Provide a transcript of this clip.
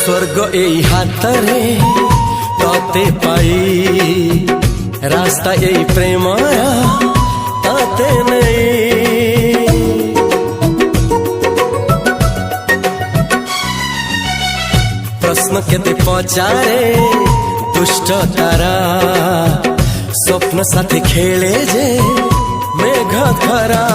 स्वर्ग এই হাতরে তাতে পাই রাস্তা এই প্রেমায়া তাতে নেই প্রশ্ন কেতে পচারে দুষ্ট তারা স্বপ্ন সাথে খেলে যে মেঘ খরা